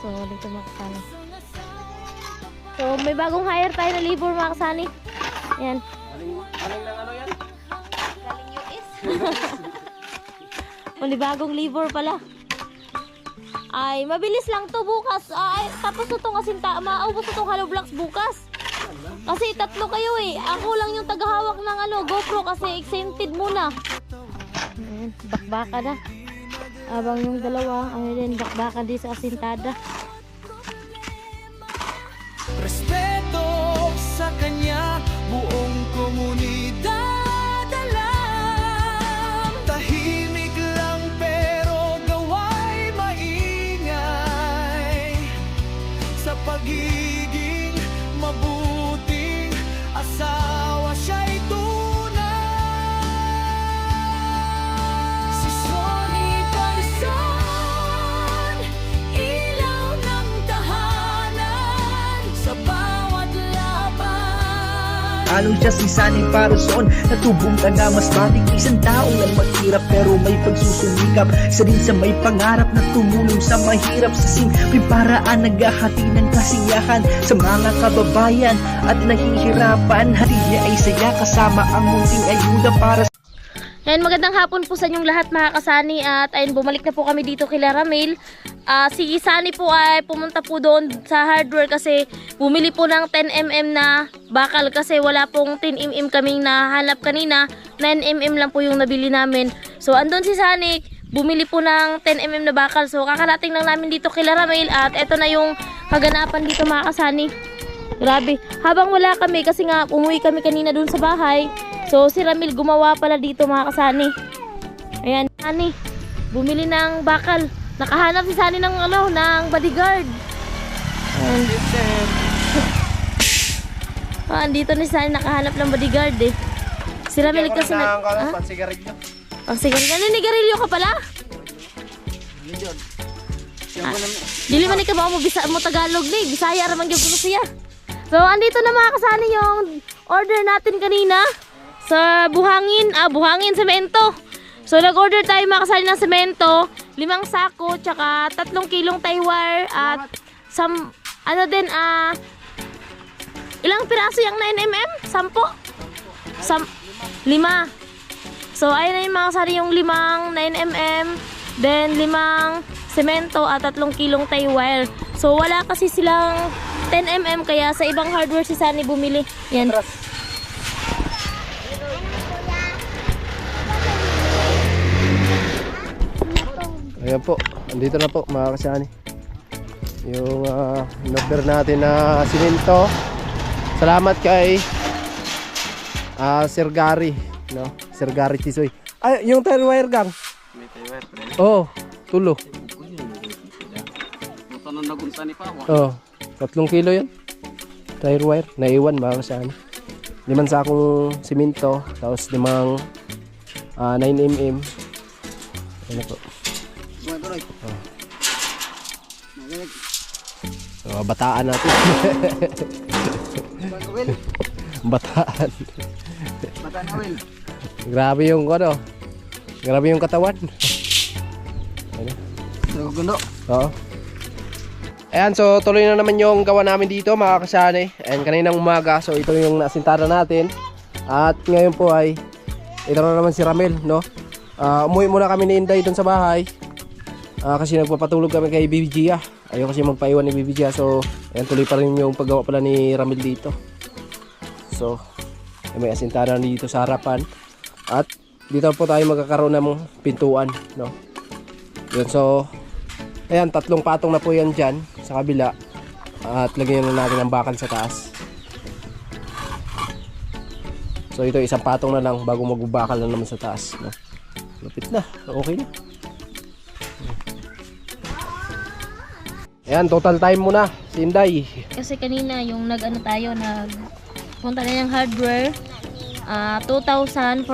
So, dito mga kasani. So, may bagong hire tayo na labor mga kasani. Ayan. Aling ng ano yan? Galing US. May bagong labor pala. Ay, mabilis lang to bukas. Ay, tapos na itong asinta. Maubos na itong hollow blocks bukas. Kasi tatlo kayo eh. Ako lang yung tagahawak ng GoPro kasi exempted muna. Ayan, bakbaka na. Abang yung dalawa, ayun, bakbaka din sa asintada. Respeto sa kanya, buong komunidad alam. Tahimik lang pero gawa'y maingay. Sa pagiging mabuting asawa siya'y tunay. Si Sonny Parizon, ilaw ng tahanan sa bawat laban. Alon siya si Sonny Parizon, natubong taga mas matik. Isang taong lang maghirap pero may pagsusumikap. Isa din sa may pangarap na tumulong sa mahirap. Sa simpleng paraan naghahati ng kasiyahan sa mga kababayan at nahihirapan. Hati niya ay saya kasama ang munting ayuda para sa Ayan, magandang hapon po sa inyong lahat mga kasani. At ayun, bumalik na po kami dito kay Ramil. Si Sunny po ay pumunta po doon sa hardware kasi bumili po ng 10mm na bakal kasi wala pong 10mm kaming nahanap kanina. 9mm lang po yung nabili namin. So andun si Sunny, bumili po ng 10mm na bakal. So kakarating lang namin dito kay Ramil at eto na yung kaganapan dito mga kasani. Grabe, habang wala kami kasi nga umuwi kami kanina dun sa bahay. So si Ramil gumawa pala dito mga kasani. Ayan, Sunny, bumili ng bakal. Nakahanap si Sunny ng ng bodyguard. Ayan. Andito ni Sunny nakahanap ng bodyguard eh. Si Ramil kasi na Pansigarilyo. sigarilyo. Naninigarilyo ka pala? Dili man ikaw mo Tagalog ni, Bisaya ra man gyud kuno siya. So andito na mga kasani yung order natin kanina sa buhangin semento. So nag-order tayo mga kasani ng semento, 5 sako tsaka 3 kilong tie wire at ilang piraso yung 9mm? 10? 5. So ayun na yung mga kasani yung 5 9mm, then 5 semento at 3 kilong tie wire. So wala kasi silang 10mm kaya sa ibang hardware si Sunny bumili. Yan. Ayan po, andito na po mga kasani. Yung number natin na simento. Salamat kay Sir Gary, no? Sir Gary Tisoy. Ay, yung tire wire gang. May tayo pa rin. Oh, tulo. Buto na nagunsa ni pa. Oh, 3 kilo yan. Tire wire, naiwan mga kasani. 5 sakong simento, tapos 5 9mm. Ano po? So, bataan natin. Bataan. Bataan na Will. Grabe yung ano. Grabe yung katawan. Ano? Nagugundo. Oo. Ayan, so tuloy na naman yung gawa namin dito mga kasani. And kaninang umaga, so ito yung nasintada natin. At ngayon po ay ito na naman si Ramil, no? Umuwi muna kami ni Inday doon sa bahay. Kasi nagpapatulog kami kay Bibi Gia. Ayaw kasi magpaiwan ni Bibi Gia. So, ayan, tuloy pa rin yung paggawa pala ni Ramil dito. So, may asintada dito sa harapan. At dito po tayo magkakaroon ng pintuan, no? Yun, so, ayan, 3 patong na po yan dyan sa kabila. At lagyan na natin ang bakal sa taas. So, ito 1 patong na lang bago magbubakal na naman sa taas, no? Lapit na, okay na. Ayan, total time muna, Sinday. Kasi kanina yung nagpunta na yung hardware 2,405,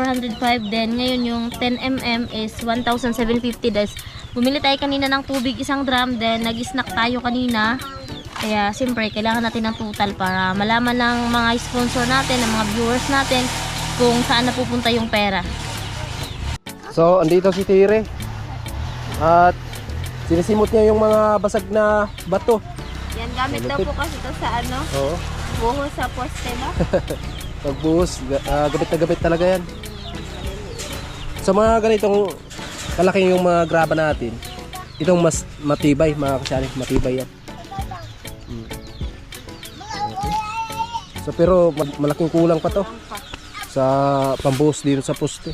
then ngayon yung 10mm is 1,750 guys. Bumili tayo kanina ng tubig 1 drum, then nag-snack tayo kanina. Kaya siyempre kailangan natin ng total para malaman ng mga sponsor natin, ng mga viewers natin kung saan napupunta yung pera. So, andito si Tire. At Sinisimot niya yung mga basag na bato. Yan, gamit daw po kasi ito sa ano, Oo. buhos sa poste ba? Pagbuhos, gabit na gabit talaga yan. Sa mga ganitong kalaki yung mga graba natin, itong mas matibay mga kasyari, matibay yan. Okay. So pero malaking kulang pa to sa pambuhos dito sa poste.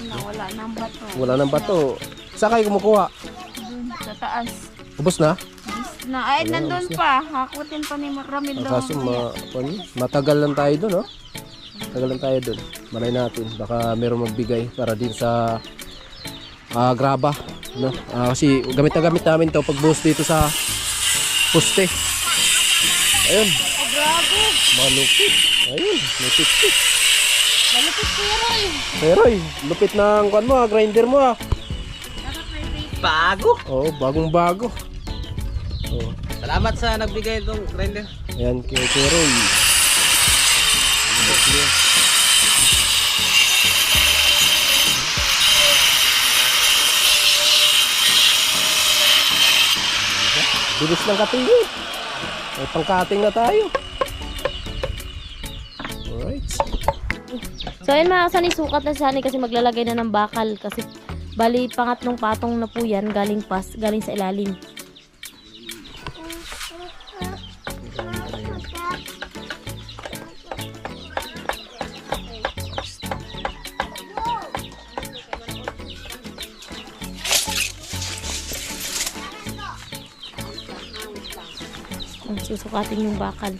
Wala nang bato. Wala nang bato. Saan kayo kumukuha? Dun, sa taas. Ubos na? Ay, nandun pa. Hakutin pa ni Ramil Ang daw. kaso matagal lang tayo doon, no? Matagal lang tayo doon. Malay natin, baka meron magbigay para din sa graba, no? Kasi gamit na gamit namin to pagbuhos dito sa poste. Ayun. Oh, grabe. Malupit. Ayun, lupit. Malupit ko yan. Pero lupit ng kuan mo, grinder mo ah. Bago! Oo, bagong-bago. Oh. Salamat sa nagbigay itong grinder. Ayan, kay Roy. Bilis ng katingin. May pangkating na tayo. Alright. So ayun mga kasani, sukat na si Sunny kasi maglalagay na ng bakal kasi bali pangatlong patong na po yan galing sa ilalim. Susukatin yung bakal.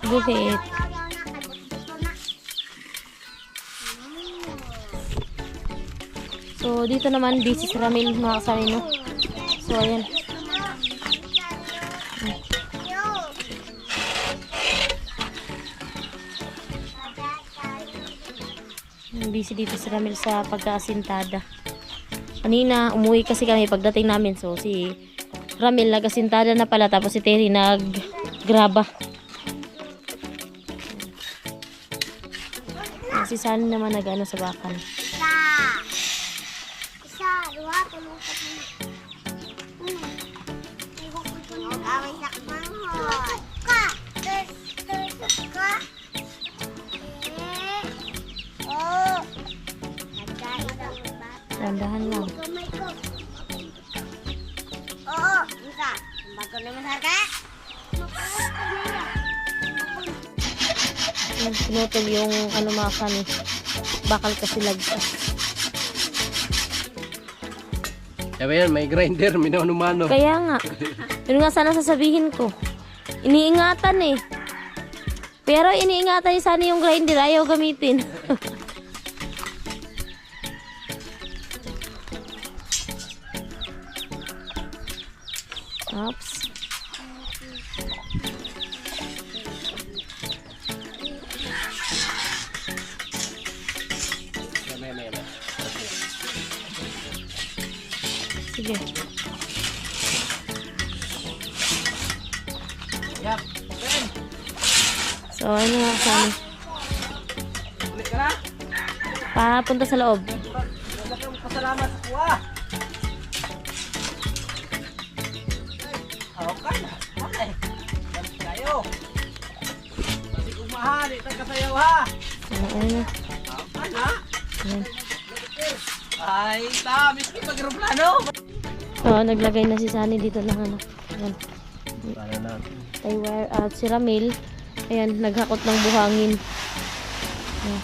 Guhit. So dito naman busy si Ramil mga kasani, no? So ayan. Busy dito si Ramil sa pagkaasintada. Kanina umuwi kasi kami pagdating namin, so si Ramil nagasintada na pala tapos si Terry naggraba. Si Sunny naman nag-ano sa bakal. Dandahan lang. Oo, isa. Bago naman harga. Pinutol yung ano mga Sunny. Bakal kasi lagpas. Kaya yan, may grinder, minano-mano. Kaya nga. Yun nga sana sasabihin ko. Iniingatan eh. Pero iniingatan ni Sunny yung grinder. Ayaw gamitin. Oops. Sige. So, ano nga Sunny? Papunta sa loob. Pasalamat po ah! Okay. Okay. Balik kayo. Kasi umahali, tagkasayaw ha. Ano na? Okay ha? Ayan. Ay, tamis ko pag-aeroplano. So, naglagay na si Sunny dito ng ano. Ayan. Para natin. Tie wire. At si Ramil, ayan, naghakot ng buhangin. Ayan.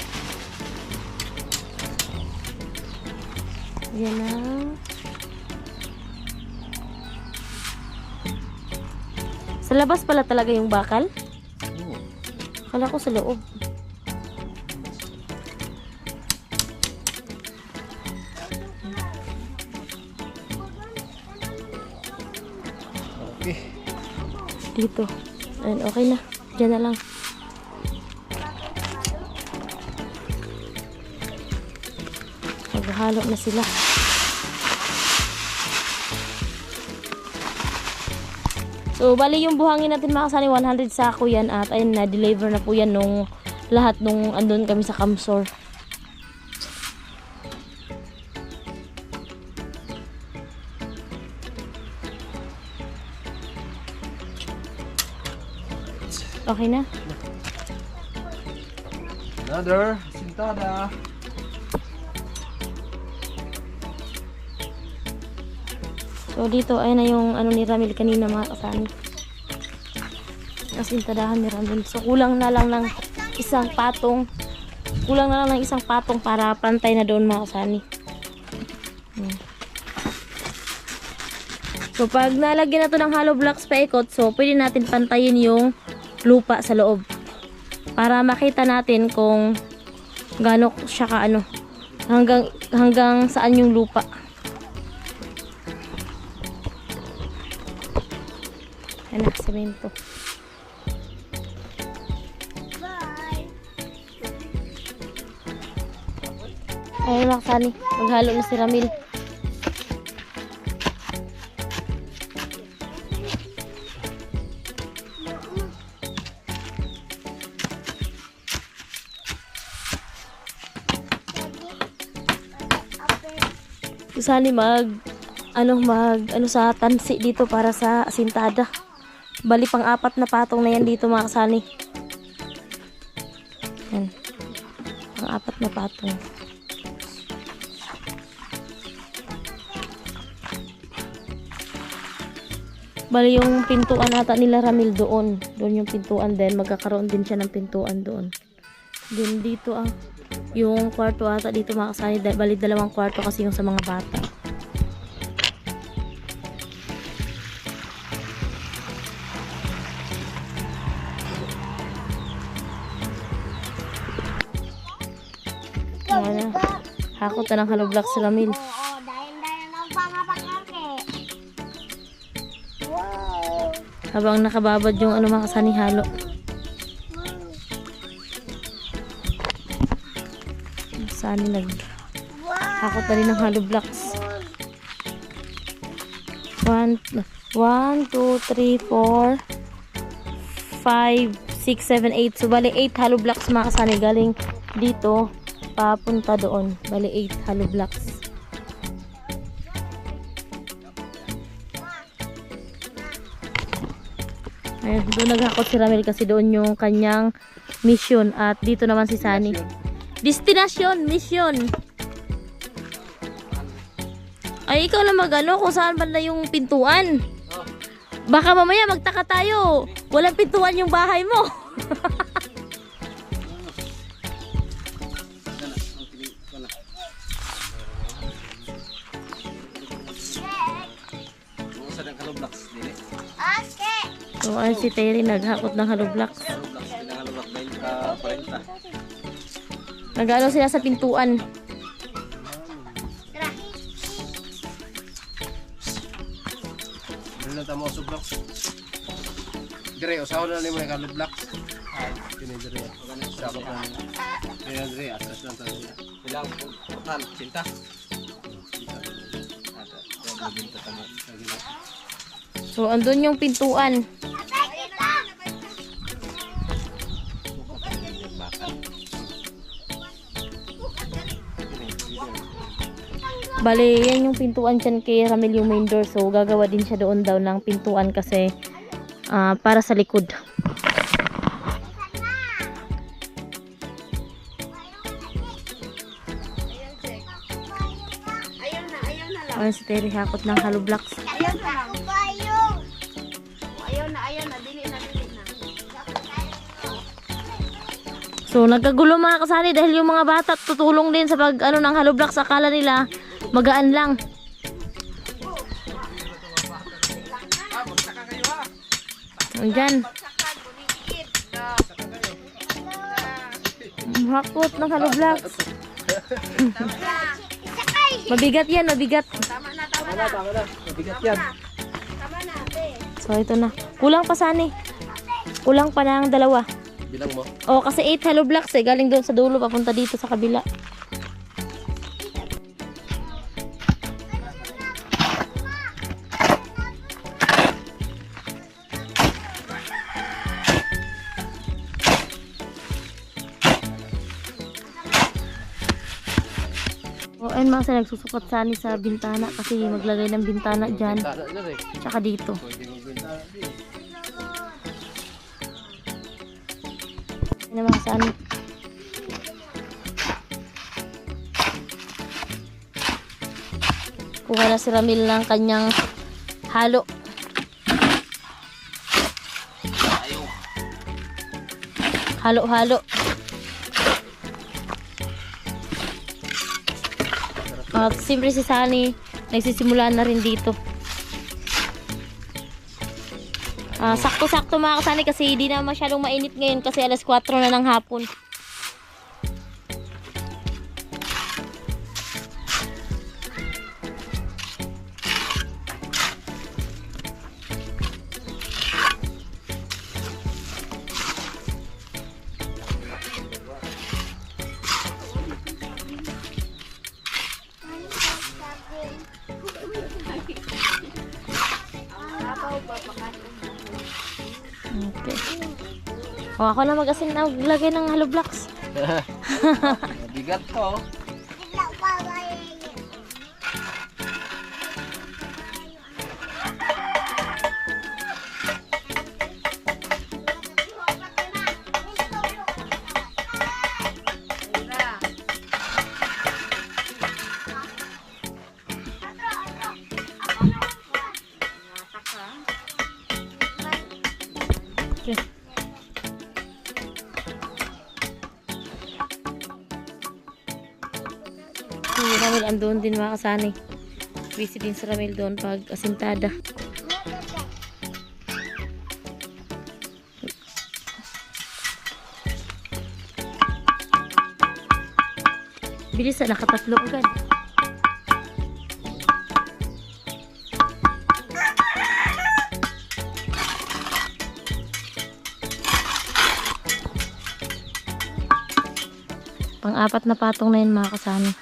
Ayan na. Sa labas pala talaga yung bakal? Kala ko sa loob. Okay. Dito. Ayan, okay na. Diyan na lang. Maghahalo na sila. So, bali yung buhangin natin mga kasani, 100 sako yan at ayun na, deliver na po yan nung lahat nung andun kami sa Kamsor. Okay na? Another sintada. So dito ay na yung ano ni Ramil kanina mga kasani. Nasintadahan ni Ramil. So kulang na lang ng isang patong. Kulang na lang ng isang patong para pantay na doon mga kasani. So pag nalagyan na to ng hollow blocks paikot, so pwede natin pantayin yung lupa sa loob. Para makita natin kung gaano siya ka ano. Hanggang saan yung lupa. Anak, semento. Ayun mga kasani, maghalo na si Ramil. Sani mag sa tansi dito para sa asintada. Bali pang 4 na patong na yan dito mga kasani. Yan. Pang 4 na patong. Bali yung pintuan ata nila Ramil doon. Doon yung pintuan din. Magkakaroon din siya ng pintuan doon. Then dito yung kwarto ata dito mga kasani. Bali 2 kwarto kasi yung sa mga bata. Ayan na. Hakot na ng hollow block si Ramil. Oo, dahil ng pangapakake. Wow. Habang nakababad yung ano mga kasani halo. Sani hakot na rin ng hollow blocks. 1, 2, 3, 4, 5, 6, 7, 8. So bali 8 hollow blocks mga kasani galing dito papunta doon. Bali 8 hollow blocks. Ayun, doon naghakot si Ramil kasi doon yung kanyang mission at dito naman si Sani. Destination, mission. Ay, ikaw na magano kung saan banda yung pintuan. Baka mamaya magtaka tayo. Walang pintuan yung bahay mo. So, ayun si Terry naghakot ng hollow blocks. Nag-ano sila sa pintuan. Ano na tamo sa blocks? Dire, usahaw na nimo yung hollow blocks. Kini dire. Sabak na. Kaya dire, atras lang tayo. Ilang total? Cinta? So, andun yung pintuan. Bale, yan yung pintuan dyan kay Ramil yung main door. So, gagawa din siya doon daw ng pintuan kasi para sa likod. Ayun si Terry hakot ng hollow blocks. Ayaw na lang. Ayaw na. Dili na. So, nagkagulo mga kasani dahil yung mga bata tutulong din sa pag ano ng hollow blocks. Akala nila magaan lang. Andyan. Hakot ng hollow blocks. Mabigat yan, mabigat. Tama na. Mabigat yan. So, ito na. Kulang pa sani. Kulang pa ng 2. Bilang mo. Oh, kasi 8 hollow blocks eh. Galing doon sa dulo, papunta dito sa kabila. mga kasi nagsusukat sani sa bintana kasi maglagay ng bintana dyan. Tara na rin. Tsaka dito. Pwede magbenta din. Yan ang mga sani. Kuha na si Ramil ng kanyang halo. Halo-halo. At siyempre si Sunny nagsisimula na rin dito. Sakto-sakto mga kasani kasi hindi na masyadong mainit ngayon kasi alas 4 na ng hapon. Okay. O, ako na mag-asin na maglagay ng hollow blocks. Mabigat to. Okay. Si Ramil andun din mga kasani. Busy din si Ramil doon pag asintada. Bilis na, nakatatlo agad. Pang-apat na patong na yun mga kasani.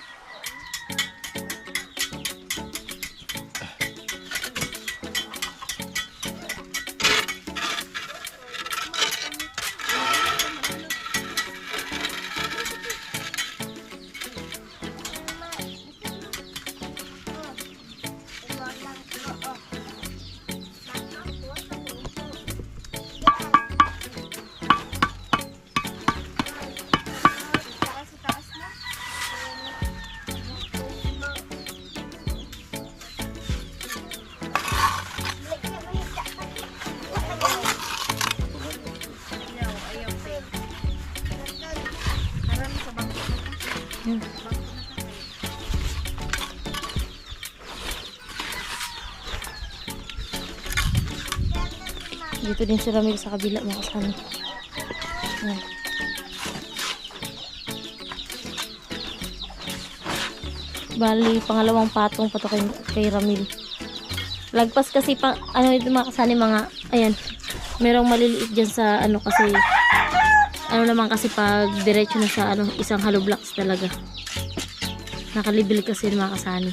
Dito din si Ramil sa kabila mga kasani. Ayan. Bali, pangalawang patong pa to kay Ramil. Lagpas kasi pa, ano ito mga kasani, mga, ayan, merong maliliit dyan sa ano kasi, ano naman kasi pag diretso na sa ano, isang hollow blocks talaga. Nakalibil kasi mga kasani.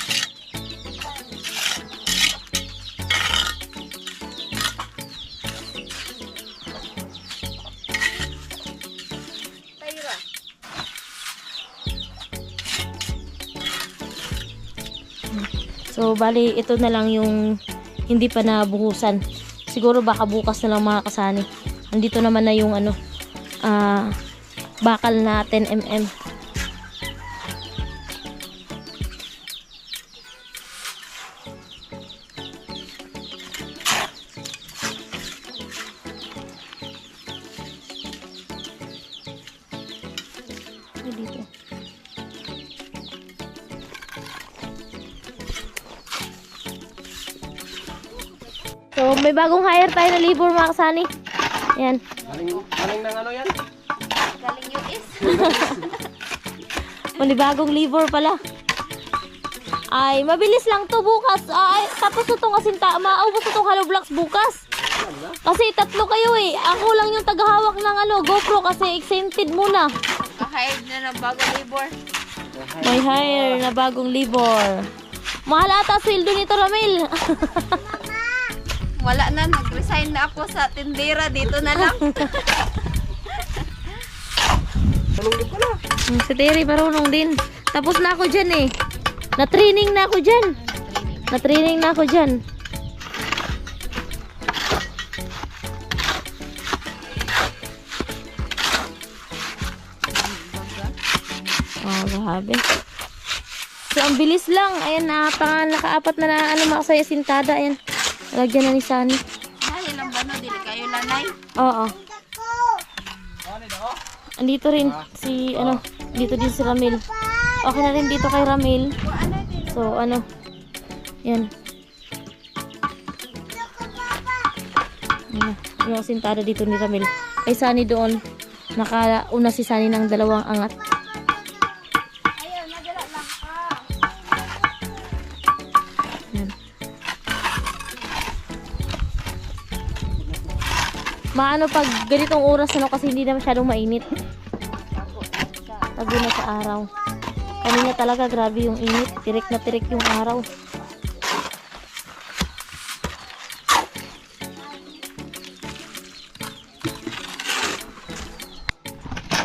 So, bali, ito na lang yung hindi pa nabuhusan. Siguro baka bukas na lang mga kasani. Andito naman na yung ano, bakal na 10mm. Dito. So, may bagong hire tayo na labor mga kasani. Ayan. Galing ng ano yan? Galing US. May bagong labor pala. Ay, mabilis lang to bukas. Ay, tapos itong asinta, maubos itong hollow blocks bukas. Kasi tatlo kayo eh. Ako lang yung tagahawak ng ano, GoPro kasi exempted muna. Kahayad na ng bagong labor. May hire na bagong labor. Mahal ata sweldo nito, Ramil. Wala na, nag-resign na ako sa tindera. Dito na lang. Talungin pala. Si Terry marunong din. Tapos na ako dyan eh. Na-training na ako dyan. Na-training na ako dyan. Oh, grabe. So, ang bilis lang. Ayan, nakaapat na ano, makasaya sintada. Ayan. Lagyan na ni Sunny. Ay, ilang ba no? Dili kayo lanay. Oo. Andito rin si, ano, dito din si Ramil. Okay na rin dito kay Ramil. So, ano, yan. Yung sintada dito ni Ramil. Kay Sunny doon, nakauna si Sunny ng dalawang angat. Ayaw, nagala lang ka. Yan. Maano pag ganitong oras ano kasi hindi na masyadong mainit. Tago na sa araw. Kanina talaga grabe yung init. Tirik na tirik yung araw.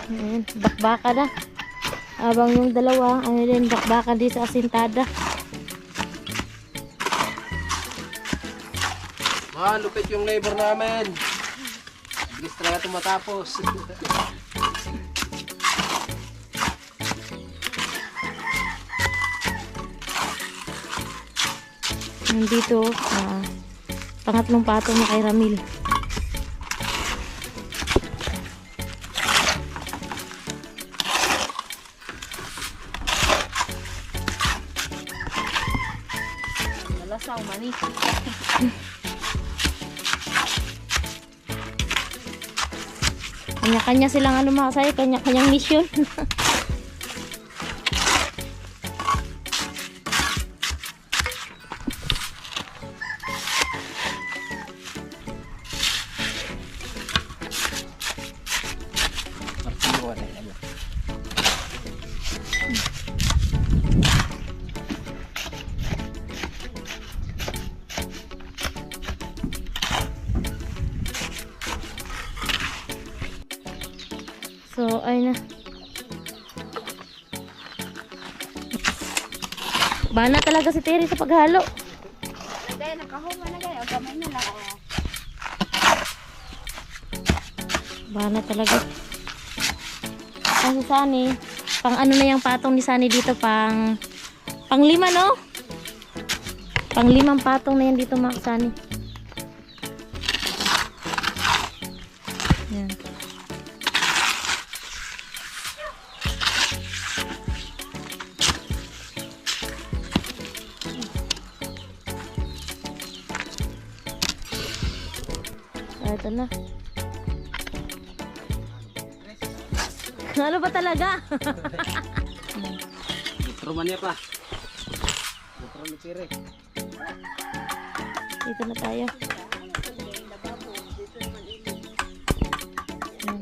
Ayan, bakbaka na. Habang yung dalawa, ano din, bakbaka din sa asintada. Lupit yung labor namin. Bilis talaga ito matapos. Nandito, pangatlong patong na kay Ramil. Nalasaw mani. Kanya-kanya silang ano makasaya, kanya-kanyang mission. So, ay na. Bana talaga si Terry sa paghalo. Nagay, nakahuma na kayo. Gamay na lang. Oh. Bana talaga. Ang Sunny, pang ano na yung patong ni Sunny dito, pang 5 no? Pang 5 patong na yan dito mga Sunny. Yan. Ito na. Ano ba talaga? Romania pa. Romania pire. Dito na tayo. Ayan.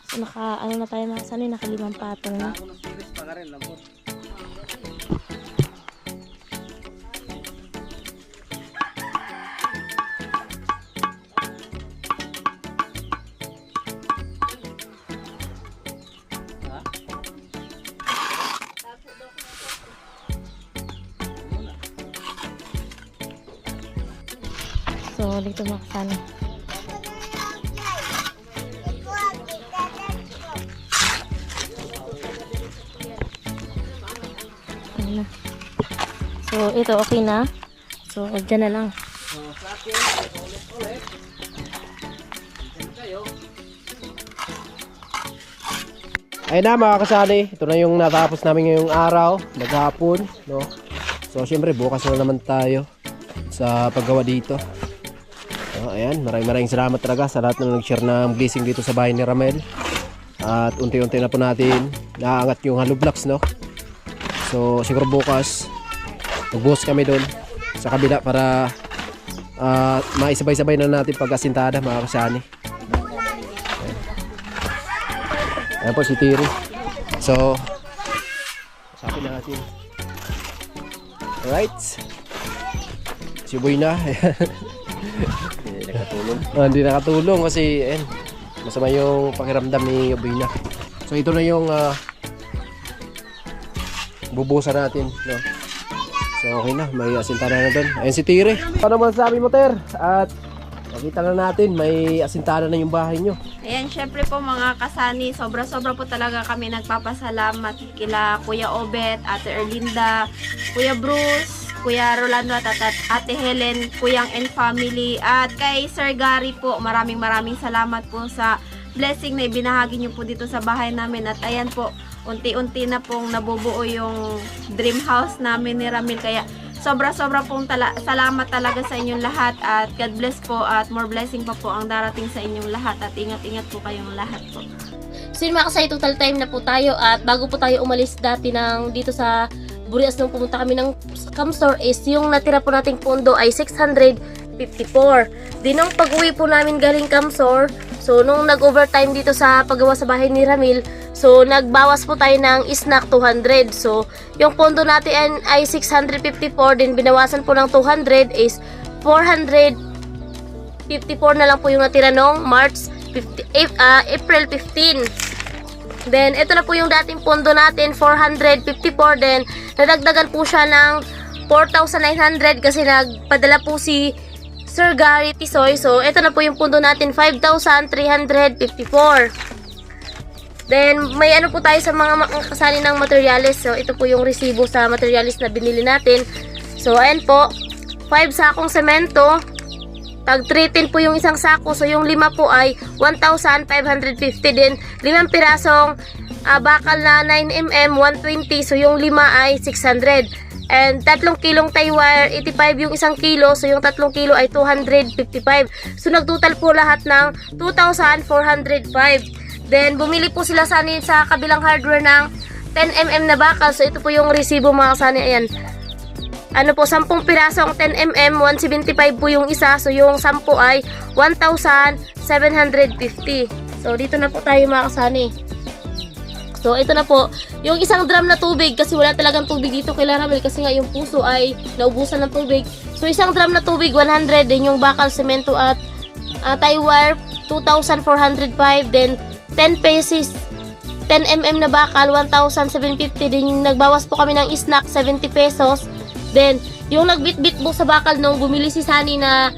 So ano na tayo mga Sunny, naka 5 patong na. Ako ng piris pa ka rin, lambot. So, dito mga Sunny. Ayan na. So, ito okay na. So, dyan na lang. Ayun na mga kasali, ito na yung natapos namin ngayong araw, maghapon, no? So syempre bukas na naman tayo sa paggawa dito. So, ayan, maraming salamat talaga sa lahat na nag-share ng blessing dito sa bahay ni Ramel. At unti-unti na po natin naaangat yung hollow blocks, no? So siguro bukas magbuhos kami doon sa kabila para maisabay-sabay na natin pag-asintada mga kasali. Ayan po si Tiri. So, usapin na natin. Alright. Si Boy na. Hindi nakatulong. Hindi nakatulong kasi masama yung pakiramdam ni Boy na. So, ito na yung bubusan natin, no? So okay na, may asintana na doon. Ayun si Tire. Ano masasabi mo, Ter? At nakita na natin, may asintana na yung bahay nyo. Ayan, syempre po mga kasani, sobra-sobra po talaga kami nagpapasalamat kila Kuya Obet, Ate Erlinda, Kuya Bruce, Kuya Rolando at Ate Helen, Kuyang and family, at kay Sir Gary po, maraming salamat po sa blessing na ibinahagi niyo po dito sa bahay namin. At ayan po, unti-unti na pong nabubuo yung dream house namin ni Ramil, kaya sobra-sobra pong salamat talaga sa inyong lahat, at God bless po, at more blessing pa po ang darating sa inyong lahat, at ingat-ingat po kayong lahat po. So yun mga kasay, total time na po tayo, at bago po tayo umalis dati ng dito sa Burias nung pumunta kami ng Camstore is yung natira po nating pondo ay 654. Di nung pag-uwi po namin galing Camstore, so nung nag-overtime dito sa paggawa sa bahay ni Ramil, so nagbawas po tayo ng snack 200. So yung pondo natin ay 654, din binawasan po ng 200 is 454 na lang po yung natira nung April 15. Then, ito na po yung dating pondo natin, 454. Then, nadagdagan po siya ng 4,900 kasi nagpadala po si Sir Gary Tisoy. So, ito na po yung pondo natin, 5,354. Then, may ano po tayo sa mga kasali ng materyales. So, ito po yung resibo sa materyales na binili natin. So, ayan po, 5 sakong semento. Tag 310 po yung isang sako. So yung 5 po ay 1,550 din. 5 pirasong bakal na 9mm 120. So yung 5 ay 600. And 3 kilong tie wire 85 yung isang kilo. So yung 3 kilo ay 255. So nagtotal po lahat ng 2,405. Then bumili po sila sa kabilang hardware ng 10mm na bakal. So ito po yung resibo mga kasani. Ayan. Ano po, 10 pirasong 10mm, 175 po yung isa. So, yung 10 ay 1,750. So, dito na po tayo mga kasani. So, ito na po. Yung isang drum na tubig, kasi wala talagang tubig dito kay Ramil, kasi nga yung puso ay naubusan ng tubig. So, isang drum na tubig, 100. Then, yung bakal, semento at tie wire, 2,405. Then, 10 pesos. 10mm na bakal, 1,750. Then, nagbawas po kami ng snack, 70 pesos. Then, yung nagbitbit po sa bakal nung bumili si Sunny na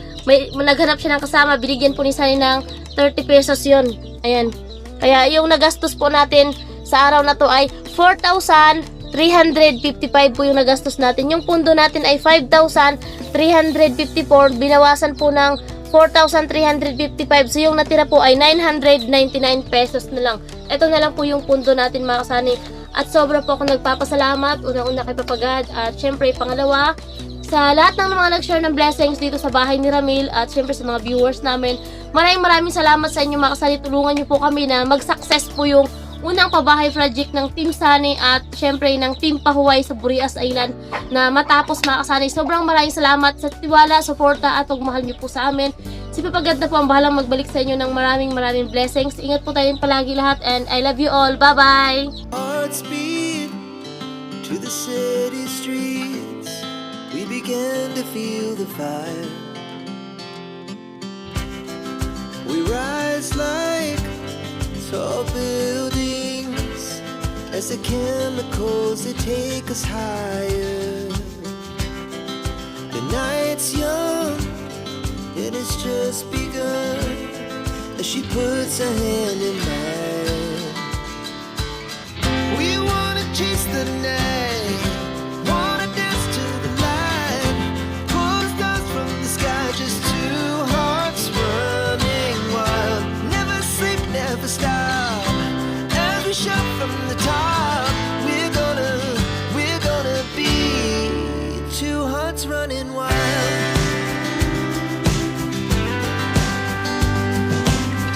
naghanap siya ng kasama, binigyan po ni Sunny ng 30 pesos yun. Ayan. Kaya yung nagastos po natin sa araw na to ay 4,355 po yung nagastos natin. Yung pundo natin ay 5,354. Binawasan po ng 4,355. So yung natira po ay 999 pesos na lang. Ito na lang po yung pundo natin mga kasani. At sobra po ako nagpapasalamat, unang-una kay Papagad, at syempre pangalawa, sa lahat ng mga nag-share ng blessings dito sa bahay ni Ramil, at syempre sa mga viewers namin. Maraming salamat sa inyo mga kasani. Tulungan niyo po kami na mag-success po yung unang pabahay project ng Team Sunny at syempre ng Team Pahuway sa Burias Island na matapos mga kasani. Sobrang maraming salamat sa tiwala, suporta at pagmahal niyo po sa amin. Si Papagad na po ang bahalang magbalik sa inyo ng maraming blessings. Ingat po tayong palagi lahat, and I love you all. Bye-bye! Hearts beat to the city streets. We began to feel the fire. We rise like tall buildings as the chemicals they take us higher. The night's young and it's just begun as she puts her hand in mine.